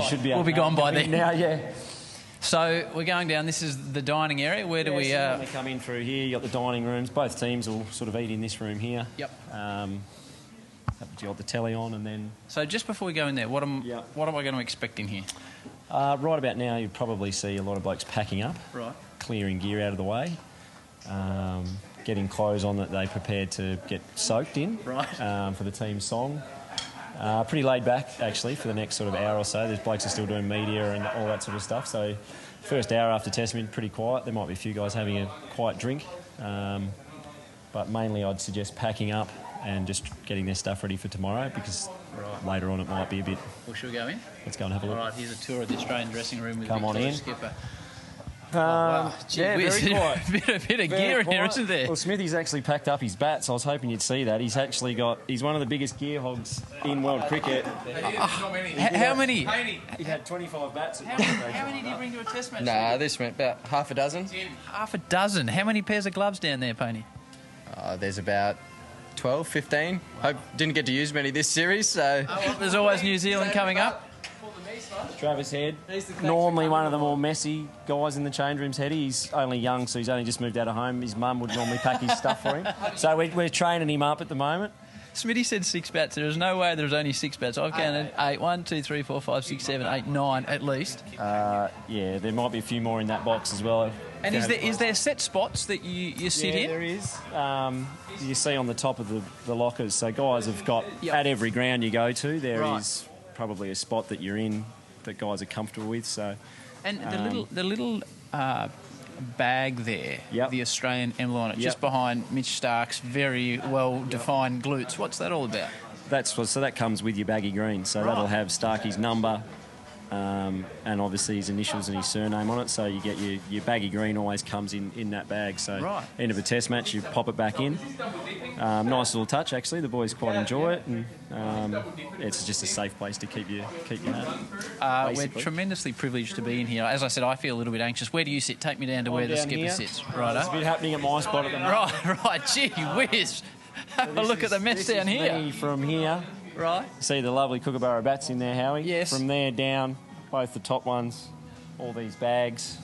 Should be we'll be gone by then. Now, yeah. So we're going down. This is the dining area. Where do we... So when they come in through here, you got the dining rooms. Both teams will sort of eat in this room here. Yep. You got the telly on, and then... So just before we go in there, what am I going to expect in here? Right about now, you'd probably see a lot of blokes packing up. Right. Clearing gear out of the way. Getting clothes on that they prepared to get soaked in. Right. For the team's song. Pretty laid back, actually, for the next sort of hour or so. There's blokes are still doing media and all that sort of stuff. So first hour after Testament, pretty quiet. There might be a few guys having a quiet drink. But mainly I'd suggest packing up and just getting their stuff ready for tomorrow, because later on it might be a bit... Well, should we go in? Let's go and have a look. All right, here's a tour of the Australian dressing room with Come on in. Skipper. Wow. Yeah, very quiet. bit of gear in here, isn't there? Well, Smithy's actually packed up his bats. I was hoping you'd see that. He's actually got... He's one of the biggest gear hogs in world cricket. How many? He had 25 bats. How many did you bring to a test match? Nah, this went about half a dozen. Half a dozen. How many pairs of gloves down there, Paine? There's about 12, 15. Hope didn't get to use many this series, so... There's always New Zealand coming up. Travis Head, normally one of the more messy guys in the change rooms. Heady, he's only young, so he's only just moved out of home. His mum would normally pack his stuff for him. So we're training him up at the moment. Smitty said 6 bats. There is no way there's only 6 bats. I've counted 8. 1, 2, 3, 4, 5, 6, 7, 8, 9 at least. Yeah, there might be a few more in that box as well. And is there set spots that you sit in? Yeah, there is. You see on the top of the lockers. So guys have got, at every ground you go to, there is probably a spot that you're in that guys are comfortable with. So, and the little bag there, the Australian emblem on it, just behind Mitch Stark's very well defined glutes. What's that all about? So that comes with your baggy green. So that'll have Starkey's number. And obviously his initials and his surname on it, so you get your baggy green always comes in that bag. So end of a test match, you pop it back in. Nice little touch, actually. The boys quite enjoy it, and it's just a safe place to keep your hat. We're tremendously privileged to be in here. As I said, I feel a little bit anxious. Where do you sit? Take me down to where the skipper sits. Right, there's a bit happening at my spot at the moment. Right. Gee whiz! Have a look at the mess down here. Me from here. Right. See the lovely Kookaburra bats in there, Howie? Yes. From there down, both the top ones, all these bags,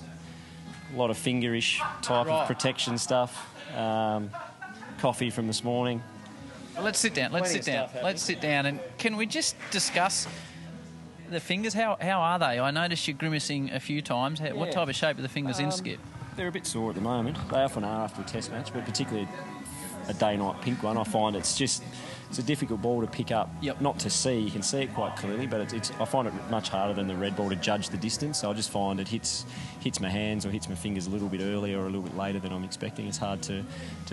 a lot of fingerish type of protection stuff, coffee from this morning. Well, let's sit down. Let's sit down. And can we just discuss the fingers? How are they? I noticed you grimacing a few times. What type of shape are the fingers in, Skip? They're a bit sore at the moment. They often are after a test match, but particularly a day-night pink one. I find it's a difficult ball to pick up, not to see. You can see it quite clearly, but I find it much harder than the red ball to judge the distance. So I just find it hits my hands or hits my fingers a little bit earlier or a little bit later than I'm expecting. It's hard to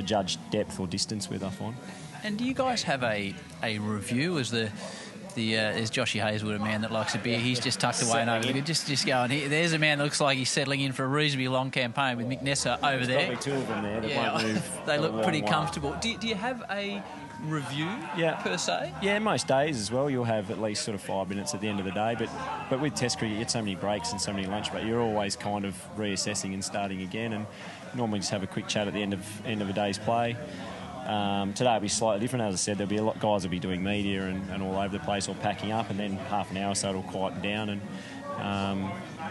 judge depth or distance with, I find. And do you guys have a review? As is Joshy Hazlewood, a man that likes a beer? He's just tucked away and over there. Just going. There's a man that looks like he's settling in for a reasonably long campaign with Mick Nessa over there. There's probably 2 of them there that won't move. They look pretty comfortable. Do you have a review per se? Yeah, most days as well. You'll have at least sort of 5 minutes at the end of the day. But with Test cricket, you get so many breaks and so many lunch breaks. You're always kind of reassessing and starting again. And normally just have a quick chat at the end of a day's play. Today will be slightly different. As I said, there'll be a lot of guys will be doing media and all over the place or packing up, and then half an hour or so it'll quieten down, and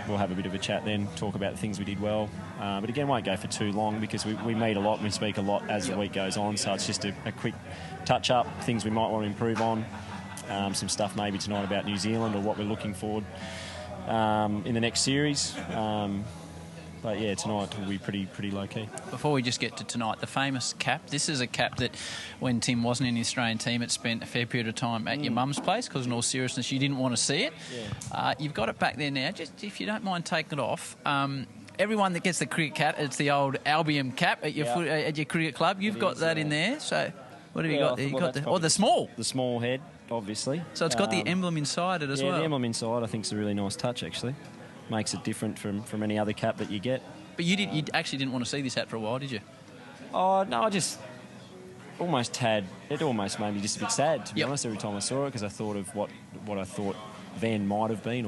we'll have a bit of a chat then, talk about the things we did well. But again, won't go for too long because we meet a lot and we speak a lot as the week goes on, so it's just a quick touch-up, things we might want to improve on, some stuff maybe tonight about New Zealand or what we're looking forward in the next series. But yeah, tonight will be pretty low-key. Before we just get to tonight, the famous cap. This is a cap that, when Tim wasn't in the Australian team, it spent a fair period of time at your mum's place because, in all seriousness, you didn't want to see it. Yeah. You've got it back there now. Just if you don't mind taking it off. Everyone that gets the cricket cap, it's the old Albion cap at your at your cricket club. You've got that in there. So what have you got there? You got the small head, obviously. So it's got the emblem inside it as well. Yeah, the emblem inside I think is a really nice touch actually. Makes it different from any other cap that you get. But you actually didn't want to see this hat for a while, did you? Oh, no, I just it almost made me just a bit sad, to be honest, every time I saw it, because I thought of what I thought Van might have been.